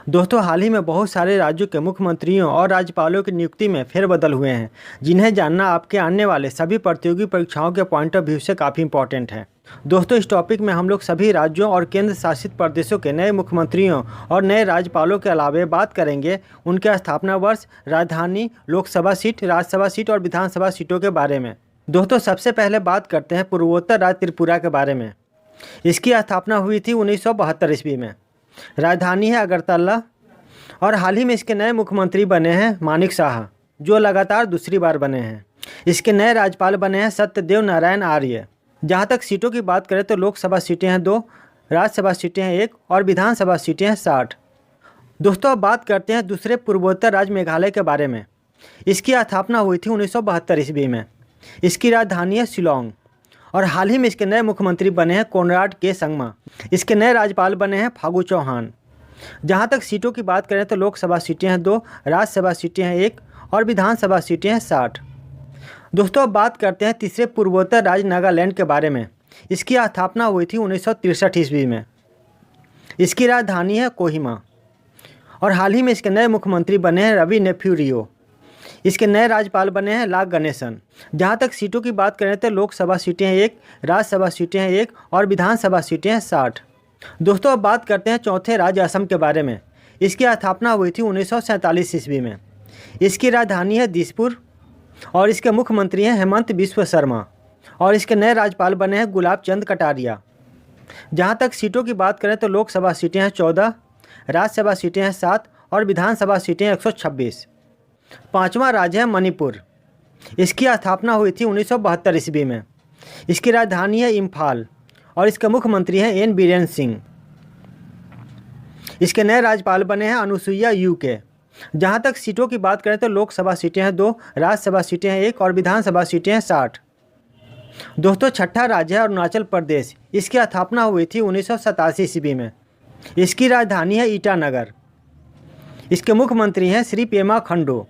दोस्तों, हाल ही में बहुत सारे राज्यों के मुख्यमंत्रियों और राज्यपालों की नियुक्ति में फेरबदल हुए हैं, जिन्हें जानना आपके आने वाले सभी प्रतियोगी परीक्षाओं के पॉइंट ऑफ व्यू से काफ़ी इंपॉर्टेंट है। दोस्तों, इस टॉपिक में हम लोग सभी राज्यों और केंद्र शासित प्रदेशों के नए मुख्यमंत्रियों और नए राज्यपालों के अलावे बात करेंगे उनके स्थापना वर्ष, राजधानी, लोकसभा सीट, राज्यसभा सीट और विधानसभा सीटों के बारे में। दोस्तों, सबसे पहले बात करते हैं पूर्वोत्तर राज्य त्रिपुरा के बारे में। इसकी स्थापना हुई थी 1972 ईस्वी में। राजधानी है अगरतला और हाल ही में इसके नए मुख्यमंत्री बने हैं मानिक शाह, जो लगातार दूसरी बार बने हैं। इसके नए राज्यपाल बने हैं सत्यदेव नारायण आर्य। जहां तक सीटों की बात करें तो लोकसभा सीटें हैं 2, राज्यसभा सीटें हैं 1 और विधानसभा सीटें हैं 60। दोस्तों, अब बात करते हैं दूसरे पूर्वोत्तर राज्य मेघालय के बारे में। इसकी स्थापना हुई थी 1972 ईस्वी में। इसकी राजधानी है शिलोंग और हाल ही में इसके नए मुख्यमंत्री बने हैं कोनराड के संगमा। इसके नए राज्यपाल बने हैं फागू चौहान। जहां तक सीटों की बात करें तो लोकसभा सीटें हैं 2, राज्यसभा सीटें हैं 1 और विधानसभा सीटें हैं 60। दोस्तों, अब बात करते हैं तीसरे पूर्वोत्तर राज्य नागालैंड के बारे में। इसकी स्थापना हुई थी 1963 ईस्वी में। इसकी राजधानी है कोहिमा और हाल ही में इसके नए मुख्यमंत्री बने हैं रवि नेफ्यू रियो। इसके नए राज्यपाल बने हैं लाग गणेशन। जहां तक सीटों की बात करें तो लोकसभा सीटें हैं 1, राज्यसभा सीटें हैं 1 और विधानसभा सीटें हैं 60। दोस्तों, अब बात करते हैं चौथे राज्य असम के बारे में। इसकी स्थापना हुई थी 1947 ईस्वी में। इसकी राजधानी है दिसपुर और इसके मुख्यमंत्री हैं हेमंत बिस्व शर्मा और इसके नए राज्यपाल बने हैं गुलाब चंद कटारिया। जहां तक सीटों की बात करें तो लोकसभा सीटें हैं 14, राज्यसभा सीटें हैं 7 और विधानसभा सीटें 126। पाँचवा राज्य है मणिपुर। इसकी स्थापना हुई थी 1972 ईस्वी में। इसकी राजधानी है इम्फाल और इसके मुख्यमंत्री हैं एन बीरेन सिंह। इसके नए राज्यपाल बने हैं अनुसुईया यूके। जहां तक सीटों की बात करें तो लोकसभा सीटें हैं 2, राज्यसभा सीटें हैं 1 और विधानसभा सीटें हैं 60। दोस्तों, छठा राज्य है अरुणाचल प्रदेश। इसकी स्थापना हुई थी 1987 ईस्वी में। इसकी राजधानी है ईटानगर। इसके मुख्यमंत्री हैं श्री पेमा खंडू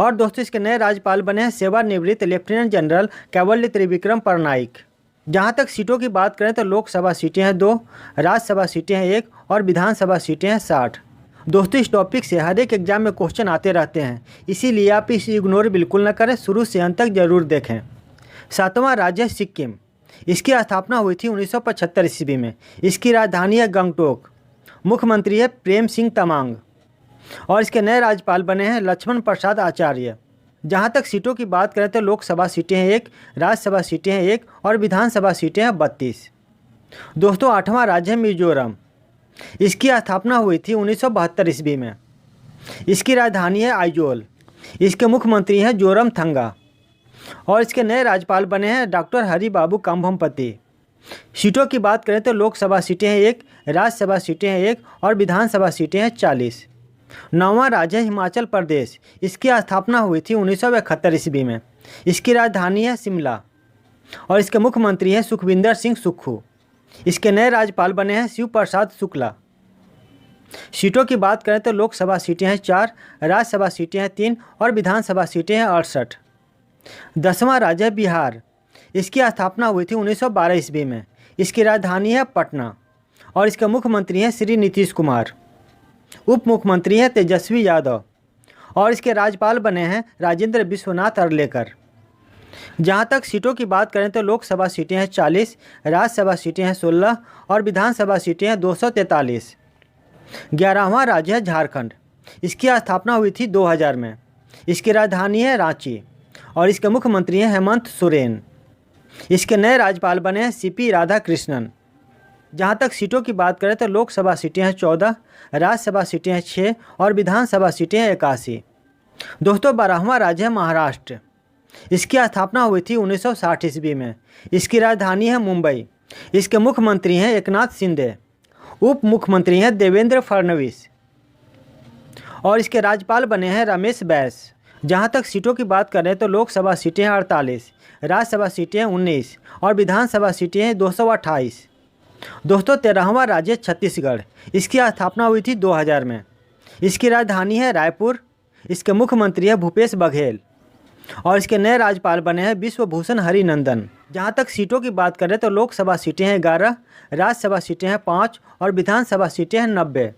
और दोस्तों इसके नए राज्यपाल बने हैं सेवानिवृत्त लेफ्टिनेंट जनरल कैवल्य त्रिविक्रम परनाइक। जहां तक सीटों की बात करें तो लोकसभा सीटें हैं 2, राज्यसभा सीटें हैं 1 और विधानसभा सीटें हैं 60। दोस्तों, इस टॉपिक से हर एक एग्जाम में क्वेश्चन आते रहते हैं, इसीलिए आप इसे इग्नोर बिल्कुल न करें, शुरू से अंत तक जरूर देखें। सातवां राज्य है सिक्किम। इसकी स्थापना हुई थी 1975 ईस्वी में। इसकी राजधानी है गंगटोक। मुख्यमंत्री है प्रेम सिंह तमांग और इसके नए राज्यपाल बने हैं लक्ष्मण प्रसाद आचार्य। जहां तक सीटों की बात करें तो लोकसभा सीटें हैं 1, राज्यसभा सीटें हैं 1 और विधानसभा सीटें हैं 32। दोस्तों, आठवां राज्य है मिजोरम। इसकी स्थापना हुई थी 1972 ईस्वी में। इसकी राजधानी है आइजोल। इसके मुख्यमंत्री हैं जोरमथंगा और इसके नए राज्यपाल बने हैं डॉक्टर हरि बाबू काम्भमपति। सीटों की बात करें तो लोकसभा सीटें हैं 1, राज्यसभा सीटें हैं 1 और विधानसभा सीटें हैं 40। नौवां राज्य है हिमाचल प्रदेश। इसकी स्थापना हुई थी 1971 ईस्वी में। इसकी राजधानी है शिमला और इसके मुख्यमंत्री हैं सुखविंदर सिंह सुक्खू। इसके नए राज्यपाल बने हैं शिव प्रसाद शुक्ला। सीटों की बात करें तो लोकसभा सीटें हैं 4, राज्यसभा सीटें हैं 3 और विधानसभा सीटें हैं 68। 10वां राज्य है बिहार। इसकी स्थापना हुई थी 1912 ईस्वी में। इसकी राजधानी है पटना और इसके मुख्यमंत्री हैं श्री नीतीश कुमार। उप मुख्यमंत्री हैं तेजस्वी यादव और इसके राज्यपाल बने हैं राजेंद्र विश्वनाथ अर्लेकर। जहां तक सीटों की बात करें तो लोकसभा सीटें हैं 40, राज्यसभा सीटें हैं 16 और विधानसभा सीटें हैं 243। 11वां राज्य है झारखंड। इसकी स्थापना हुई थी 2000 में। इसकी राजधानी है रांची और इसके मुख्यमंत्री हैं हेमंत सोरेन। इसके नए राज्यपाल बने हैं सीपी राधाकृष्णन। जहां तक सीटों की बात करें तो लोकसभा सीटें हैं 14, राज्यसभा सीटें हैं 6 और विधानसभा सीटें हैं 81। दोस्तों, 12वां राज्य है महाराष्ट्र। इसकी स्थापना हुई थी 1960 ईस्वी में। इसकी राजधानी है मुंबई। इसके मुख्यमंत्री हैं एकनाथ शिंदे। उप मुख्यमंत्री हैं देवेंद्र फडणवीस और इसके राज्यपाल बने हैं रमेश बैस। जहां तक सीटों की बात करें तो लोकसभा सीटें हैं 48, राज्यसभा सीटें हैं 19 और विधानसभा सीटें हैं 228। दोस्तों, 13वां राज्य छत्तीसगढ़। इसकी स्थापना हुई थी 2000 में। इसकी राजधानी है रायपुर। इसके मुख्यमंत्री हैं भूपेश बघेल और इसके नए राज्यपाल बने हैं विश्वभूषण हरिनंदन। जहां तक सीटों की बात करें तो लोकसभा सीटें हैं 11, राज्यसभा सीटें हैं 5 और विधानसभा सीटें हैं 90।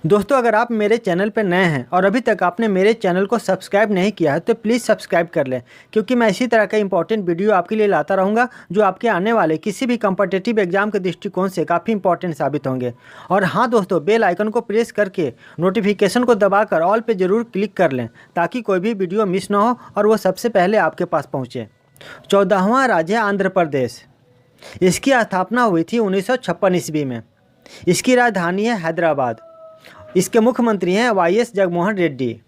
दोस्तों, अगर आप मेरे चैनल पर नए हैं और अभी तक आपने मेरे चैनल को सब्सक्राइब नहीं किया है तो प्लीज़ सब्सक्राइब कर लें, क्योंकि मैं इसी तरह का इंपॉर्टेंट वीडियो आपके लिए लाता रहूँगा जो आपके आने वाले किसी भी कॉम्पिटिटिव एग्जाम के दृष्टिकोण से काफ़ी इंपॉर्टेंट साबित होंगे। और हाँ दोस्तों, बेल आइकन को प्रेस करके नोटिफिकेशन को दबाकर ऑल पे ज़रूर क्लिक कर लें, ताकि कोई भी वीडियो मिस ना हो और वो सबसे पहले आपके पास पहुँचे। 14वां राज्य आंध्र प्रदेश। इसकी स्थापना हुई थी 1956 ईस्वी में। इसकी राजधानी है हैदराबाद। इसके मुख्यमंत्री हैं वाई.एस. जगनमोहन रेड्डी।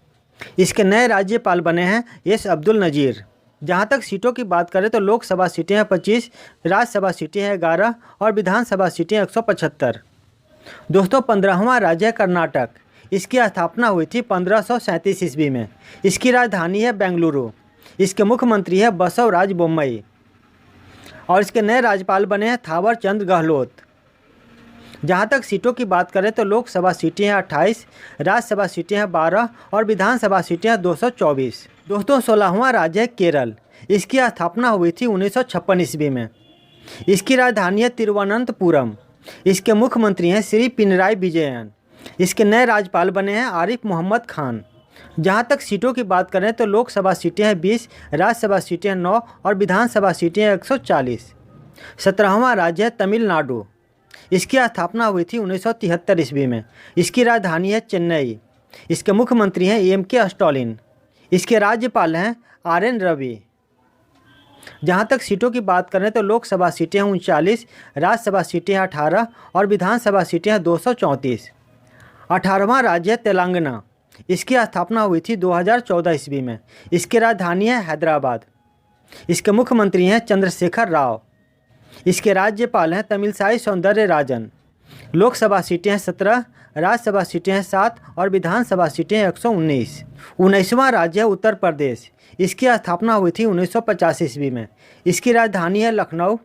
इसके नए राज्यपाल बने हैं एस. अब्दुल नज़ीर। जहां तक सीटों की बात करें तो लोकसभा सीटें हैं 25, राज्यसभा सीटें हैं 11 और विधानसभा सीटें 175। दोस्तों, 15वां राज्य है कर्नाटक। इसकी स्थापना हुई थी 1537 ईस्वी में। इसकी राजधानी है बेंगलुरु। इसके मुख्यमंत्री हैं बसवराज बोम्मई और इसके नए राज्यपाल बने हैं थावर चंद गहलोत। जहाँ तक सीटों की बात करें तो लोकसभा सीटें हैं 28, राज्यसभा सीटें हैं 12 और विधानसभा सीटें हैं 224। दोस्तों, 16वां राज्य है केरल। इसकी स्थापना हुई थी 1956 ईस्वी में। इसकी राजधानी है तिरुवनंतपुरम। इसके मुख्यमंत्री हैं श्री पिनराई विजयन। इसके नए राज्यपाल बने हैं आरिफ मोहम्मद खान। जहाँ तक सीटों की बात करें तो लोकसभा सीटें हैं 20, राज्यसभा सीटें हैं 9 और विधानसभा सीटें हैं 140। 17वां राज्य है तमिलनाडु। इसकी स्थापना हुई थी 1973 ईस्वी में। इसकी राजधानी है चेन्नई। इसके मुख्यमंत्री हैं एम.के. स्टालिन। इसके राज्यपाल हैं आर.एन. रवि। जहाँ तक सीटों की बात करें तो लोकसभा सीटें हैं 39, राज्यसभा सीटें हैं 18 और विधानसभा सीटें हैं 234। 18वां राज्य है तेलंगाना। इसकी स्थापना हुई थी 2014 ईस्वी में। इसकी राजधानी है हैदराबाद। इसके मुख्यमंत्री हैं चंद्रशेखर राव। इसके राज्यपाल हैं तमिलसाई सौंदरराजन। लोकसभा सीटें हैं 17, राज्यसभा सीटें हैं 7 और विधानसभा सीटें हैं 119। 19वां राज्य है उत्तर प्रदेश। इसकी स्थापना हुई थी 1950 ईस्वी में। इसकी राजधानी है लखनऊ।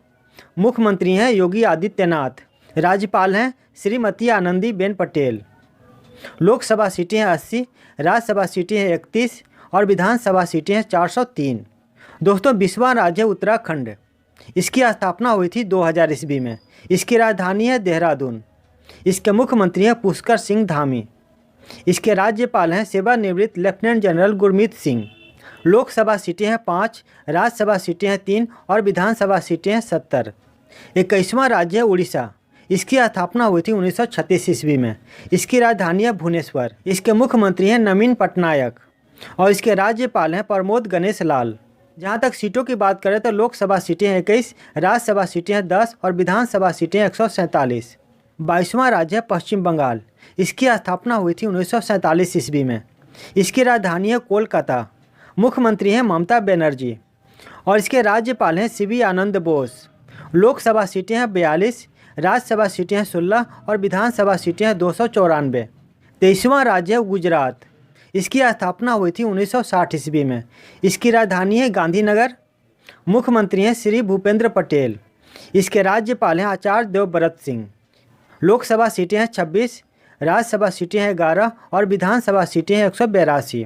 मुख्यमंत्री हैं योगी आदित्यनाथ। राज्यपाल हैं श्रीमती आनंदीबेन पटेल। लोकसभा सीटें हैं 80, राज्यसभा सीटें हैं 31 और विधानसभा सीटें हैं 403। दोस्तों, 20वां राज्य है उत्तराखंड। इसकी स्थापना हुई थी 2000 ईस्वी में। इसकी राजधानी है देहरादून। इसके मुख्यमंत्री हैं पुष्कर सिंह धामी। इसके राज्यपाल हैं सेवानिवृत्त लेफ्टिनेंट जनरल गुरमीत सिंह। लोकसभा सीटें हैं 5, राज्यसभा सीटें हैं 3 और विधानसभा सीटें हैं 70। 21वां राज्य है उड़ीसा। इसकी स्थापना हुई थी 1936 ईस्वी में। इसकी राजधानी है भुवनेश्वर। इसके मुख्यमंत्री हैं नवीन पटनायक और इसके राज्यपाल हैं प्रमोद गणेश लाल। जहाँ तक सीटों की बात करें तो लोकसभा सीटें हैं 21, राज्यसभा सीटें हैं 10 और विधानसभा सीटें 147। 22वां राज्य है पश्चिम बंगाल। इसकी स्थापना हुई थी 1947 ईस्वी में। इसकी राजधानी है कोलकाता। मुख्यमंत्री हैं ममता बनर्जी और इसके राज्यपाल हैं सी.वी. आनंद बोस। लोकसभा सीटें हैं 42, राज्यसभा सीटें हैं 16 और विधानसभा सीटें हैं 294। 23वां राज्य है गुजरात। इसकी स्थापना हुई थी 1960 ईस्वी में। इसकी राजधानी है गांधीनगर। मुख्यमंत्री हैं श्री भूपेंद्र पटेल। इसके राज्यपाल हैं आचार्य देवव्रत सिंह। लोकसभा सीटें हैं 26, राज्यसभा सीटें हैं 11 और विधानसभा सीटें हैं 182।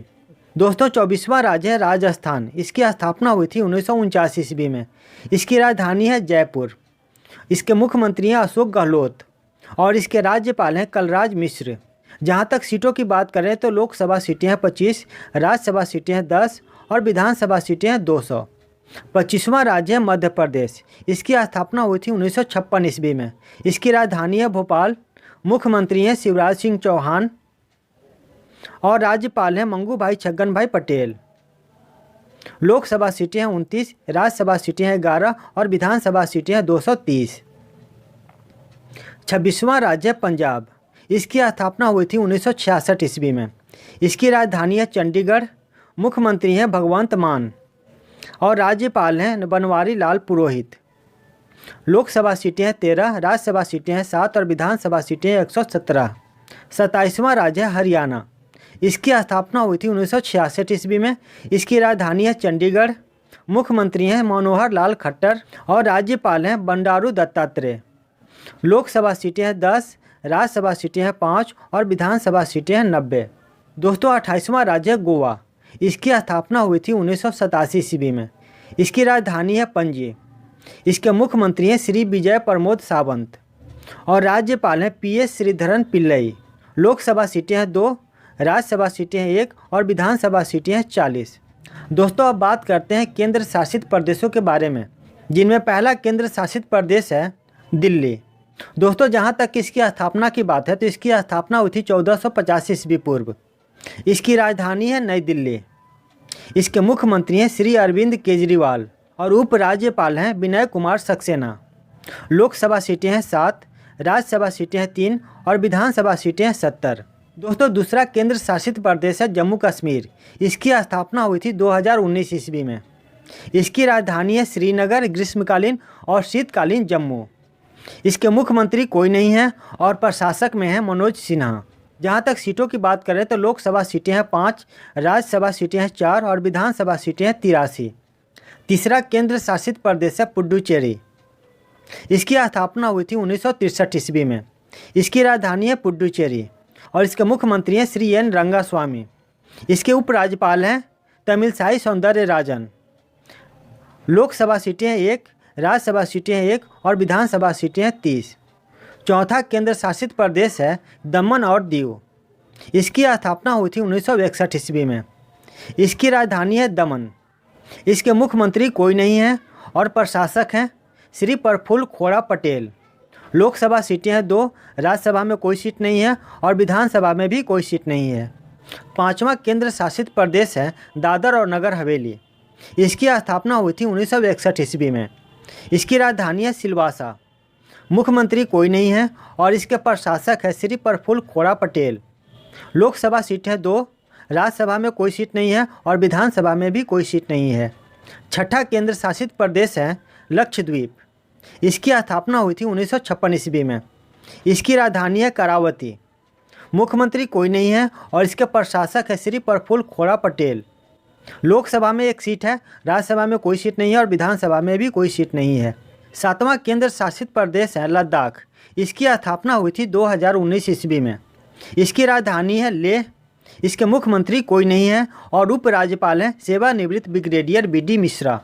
दोस्तों, 24वां राज्य है राजस्थान। इसकी स्थापना हुई थी 1949 ईस्वी में। इसकी राजधानी है जयपुर। इसके मुख्यमंत्री हैं अशोक गहलोत और इसके राज्यपाल हैं कलराज मिश्र। जहाँ तक सीटों की बात करें तो लोकसभा सीटें हैं 25, राज्यसभा सीटें हैं 10 और विधानसभा सीटें हैं 200। 25वां राज्य है मध्य प्रदेश। इसकी स्थापना हुई थी 1956 ईस्वी में। इसकी राजधानी है भोपाल। मुख्यमंत्री हैं शिवराज सिंह चौहान और राज्यपाल हैं मंगू भाई छगन भाई पटेल। लोकसभा सीटें हैं 29, राज्यसभा सीटें हैं 11 और विधानसभा सीटें हैं 230। 26वां राज्य है पंजाब। इसकी स्थापना हुई थी 1966 ईस्वी में। इसकी राजधानी है चंडीगढ़। मुख्यमंत्री हैं भगवंत मान और राज्यपाल हैं बनवारी लाल पुरोहित। लोकसभा सीटें हैं 13, राज्यसभा सीटें हैं 7 और विधानसभा सीटें हैं 117। 27वां राज्य है हरियाणा। इसकी स्थापना हुई थी 1966 ईस्वी में। इसकी राजधानी है चंडीगढ़। मुख्यमंत्री हैं मनोहर लाल खट्टर और राज्यपाल हैं बंडारू दत्तात्रेय। लोकसभा सीटें हैं 10, राज्यसभा सीटें हैं 5 और विधानसभा सीटें हैं 90। दोस्तों, 28वां राज्य है गोवा। इसकी स्थापना हुई थी 1987 ईस्वी में। इसकी राजधानी है पणजी। इसके मुख्यमंत्री हैं श्री विजय प्रमोद सावंत और राज्यपाल हैं पी.एस. श्रीधरन पिल्लई। लोकसभा सीटें हैं 2, राज्यसभा सीटें हैं 1 और विधानसभा सीटें हैं 40। दोस्तों अब बात करते हैं केंद्र शासित प्रदेशों के बारे में, जिनमें पहला केंद्र शासित प्रदेश है दिल्ली। दोस्तों जहां तक इसकी स्थापना की बात है तो इसकी स्थापना हुई थी 1450 ईस्वी पूर्व। इसकी राजधानी है नई दिल्ली। इसके मुख्यमंत्री हैं श्री अरविंद केजरीवाल और उपराज्यपाल हैं विनय कुमार सक्सेना। लोकसभा सीटें हैं 7, राज्यसभा सीटें हैं 3 और विधानसभा सीटें हैं 70। दोस्तों दूसरा केंद्र शासित प्रदेश है जम्मू कश्मीर। इसकी स्थापना हुई थी 2019 ईस्वी में। इसकी राजधानी है श्रीनगर, ग्रीष्मकालीन और शीतकालीन जम्मू। इसके मुख्यमंत्री कोई नहीं है और प्रशासक में है मनोज सिन्हा। जहां तक सीटों की बात करें तो लोकसभा सीटें हैं 5, राज्यसभा सीटें हैं 4 और विधानसभा सीटें हैं 83। तीसरा केंद्र शासित प्रदेश है पुडुचेरी। इसकी स्थापना हुई थी 1963 ईस्वी में। इसकी राजधानी है पुडुचेरी और इसके मुख्यमंत्री हैं श्री एन रंगास्वामी। इसके उपराज्यपाल हैं तमिलसाई सौंदरराजन। लोकसभा सीटें हैं 1, राज्यसभा सीटें हैं 1 और विधानसभा सीटें हैं 30। चौथा केंद्र शासित प्रदेश है दमन और दीव। इसकी स्थापना हुई थी 1961 ईस्वी में। इसकी राजधानी है दमन। इसके मुख्यमंत्री कोई नहीं है और प्रशासक हैं श्री प्रफुल्ल खोड़ा पटेल। लोकसभा सीटें हैं 2, राज्यसभा में कोई सीट नहीं है और विधानसभा में भी कोई सीट नहीं है। पांचवा केंद्र शासित प्रदेश है दादर और नगर हवेली। इसकी स्थापना हुई थी 1961 ईस्वी में। इसकी राजधानी है सिलवासा। मुख्यमंत्री कोई नहीं है और इसके प्रशासक है श्री प्रफुल्ल खोड़ा पटेल। लोकसभा सीट है 2, राज्यसभा में कोई सीट नहीं है और विधानसभा में भी कोई सीट नहीं है। छठा केंद्र शासित प्रदेश है लक्षद्वीप। इसकी स्थापना हुई थी 1956 ईस्वी में। इसकी राजधानी है करावती। मुख्यमंत्री कोई नहीं है और इसके प्रशासक है श्री प्रफुल्ल खोड़ा पटेल। लोकसभा में 1 सीट है, राज्यसभा में कोई सीट नहीं है और विधानसभा में भी कोई सीट नहीं है। सातवां केंद्र शासित प्रदेश है लद्दाख। इसकी स्थापना हुई थी 2019 ईस्वी में। इसकी राजधानी है लेह। इसके मुख्यमंत्री कोई नहीं है और उपराज्यपाल हैं सेवानिवृत्त ब्रिगेडियर BD मिश्रा।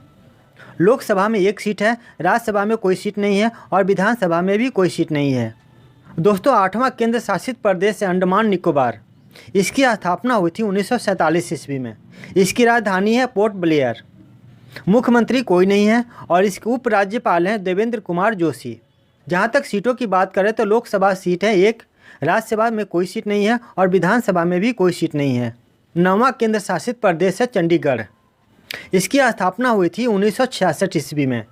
लोकसभा में 1 सीट है, राज्यसभा में कोई सीट नहीं है और विधानसभा में भी कोई सीट नहीं है। दोस्तों आठवां केंद्र शासित प्रदेश है अंडमान निकोबार। इसकी स्थापना हुई थी 1947 ईस्वी में। इसकी राजधानी है पोर्ट ब्लेयर। मुख्यमंत्री कोई नहीं है और इसके उपराज्यपाल हैं देवेंद्र कुमार जोशी। जहां तक सीटों की बात करें तो लोकसभा सीट है 1, राज्यसभा में कोई सीट नहीं है और विधानसभा में भी कोई सीट नहीं है। 9वां केंद्र शासित प्रदेश है चंडीगढ़। इसकी स्थापना हुई थी 1966 ईस्वी में।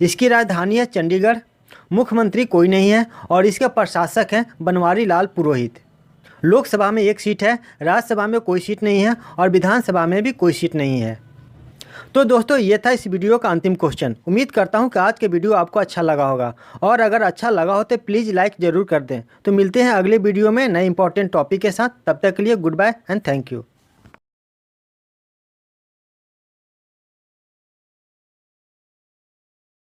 इसकी राजधानी है चंडीगढ़। मुख्यमंत्री कोई नहीं है और इसके प्रशासक हैं बनवारी लाल पुरोहित। लोकसभा में 1 सीट है, राज्यसभा में कोई सीट नहीं है और विधानसभा में भी कोई सीट नहीं है। तो दोस्तों ये था इस वीडियो का अंतिम क्वेश्चन। उम्मीद करता हूँ कि आज के वीडियो आपको अच्छा लगा होगा और अगर अच्छा लगा हो तो प्लीज़ लाइक ज़रूर कर दें। तो मिलते हैं अगले वीडियो में नए इंपॉर्टेंट टॉपिक के साथ। तब तक के लिए goodbye and thank you.